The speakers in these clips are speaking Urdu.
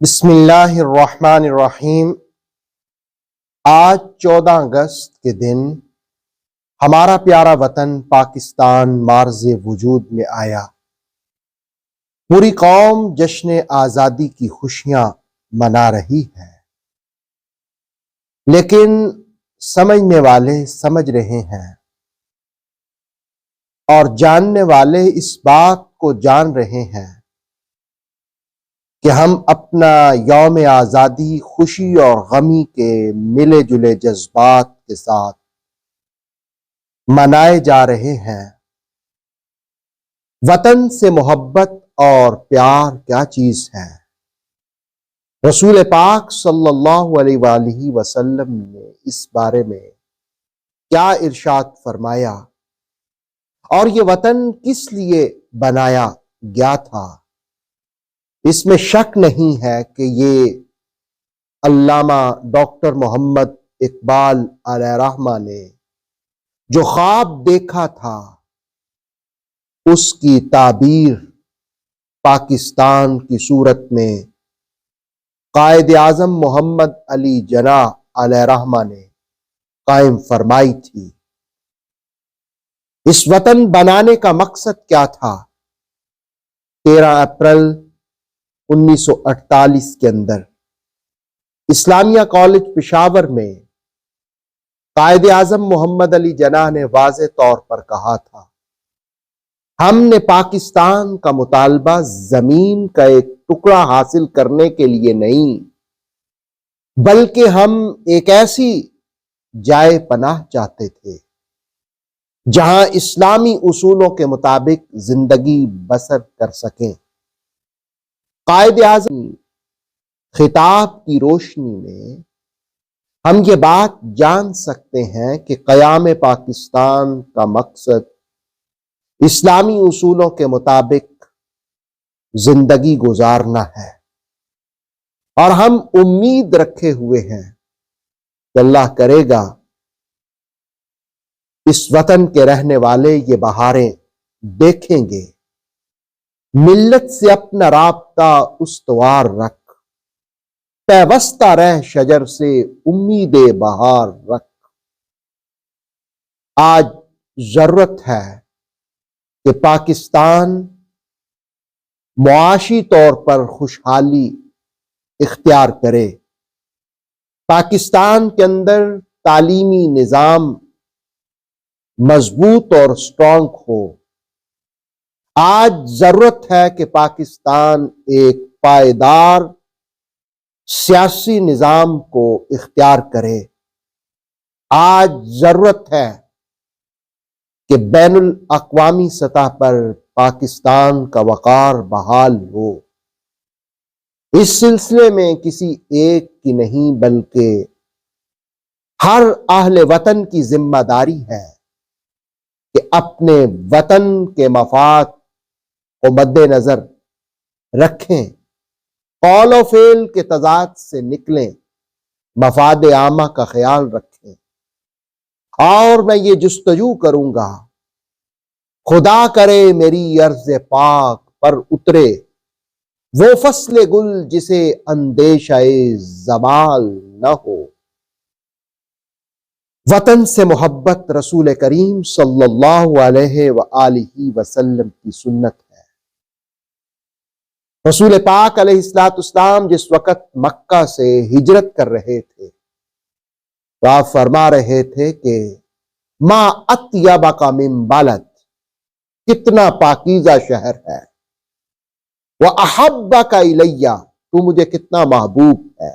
بسم اللہ الرحمن الرحیم۔ آج 14 اگست کے دن ہمارا پیارا وطن پاکستان معرض وجود میں آیا۔ پوری قوم جشن آزادی کی خوشیاں منا رہی ہے، لیکن سمجھنے والے سمجھ رہے ہیں اور جاننے والے اس بات کو جان رہے ہیں کہ ہم اپنا یوم آزادی خوشی اور غمی کے ملے جلے جذبات کے ساتھ منائے جا رہے ہیں۔ وطن سے محبت اور پیار کیا چیز ہے؟ رسول پاک صلی اللہ علیہ وآلہ وسلم نے اس بارے میں کیا ارشاد فرمایا، اور یہ وطن کس لیے بنایا گیا تھا؟ اس میں شک نہیں ہے کہ یہ علامہ ڈاکٹر محمد اقبال علیہ رحمہ نے جو خواب دیکھا تھا، اس کی تعبیر پاکستان کی صورت میں قائد اعظم محمد علی جناح علیہ رحمہ نے قائم فرمائی تھی۔ اس وطن بنانے کا مقصد کیا تھا؟ 13 اپریل 1948 کے اندر اسلامیہ کالج پشاور میں قائد اعظم محمد علی جناح نے واضح طور پر کہا تھا، ہم نے پاکستان کا مطالبہ زمین کا ایک ٹکڑا حاصل کرنے کے لیے نہیں، بلکہ ہم ایک ایسی جائے پناہ چاہتے تھے جہاں اسلامی اصولوں کے مطابق زندگی بسر کر سکیں۔ قائد اعظم خطاب کی روشنی میں ہم یہ بات جان سکتے ہیں کہ قیام پاکستان کا مقصد اسلامی اصولوں کے مطابق زندگی گزارنا ہے، اور ہم امید رکھے ہوئے ہیں کہ اللہ کرے گا اس وطن کے رہنے والے یہ بہاریں دیکھیں گے۔ ملت سے اپنا رابطہ استوار رکھ، پیوستہ رہ شجر سے امید بہار رکھ۔ آج ضرورت ہے کہ پاکستان معاشی طور پر خوشحالی اختیار کرے، پاکستان کے اندر تعلیمی نظام مضبوط اور سٹرونگ ہو۔ آج ضرورت ہے کہ پاکستان ایک پائیدار سیاسی نظام کو اختیار کرے۔ آج ضرورت ہے کہ بین الاقوامی سطح پر پاکستان کا وقار بحال ہو۔ اس سلسلے میں کسی ایک کی نہیں بلکہ ہر اہل وطن کی ذمہ داری ہے کہ اپنے وطن کے مفاد کو مد نظر رکھیں، قول و فعل کے تضاد سے نکلیں، مفاد عامہ کا خیال رکھیں۔ اور میں یہ جستجو کروں گا، خدا کرے میری ارض پاک پر اترے وہ فصل گل جسے اندیشہ زوال نہ ہو۔ وطن سے محبت رسول کریم صلی اللہ علیہ وآلہ وسلم کی سنت ہے۔ رسول پاک علیہ السلام جس وقت مکہ سے ہجرت کر رہے تھے تو آپ فرما رہے تھے کہ ما اطیبک من بلد، کتنا پاکیزہ شہر ہے، وَأَحَبَّكَ إِلَيَّ، تو مجھے کتنا محبوب ہے۔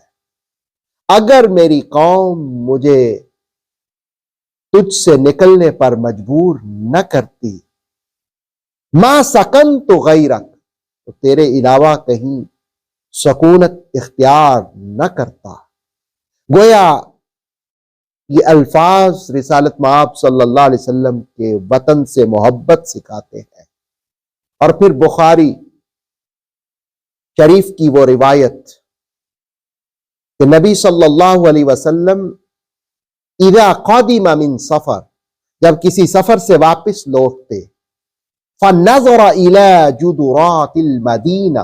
اگر میری قوم مجھے تجھ سے نکلنے پر مجبور نہ کرتی، ما سکنت غیرک، تو تیرے علاوہ کہیں سکونت اختیار نہ کرتا۔ گویا یہ الفاظ رسالت مآب صلی اللہ علیہ وسلم کے وطن سے محبت سکھاتے ہیں۔ اور پھر بخاری شریف کی وہ روایت کہ نبی صلی اللہ علیہ وسلم اذا قادم من سفر، جب کسی سفر سے واپس لوٹتے، فنظر الى جدرات المدینہ،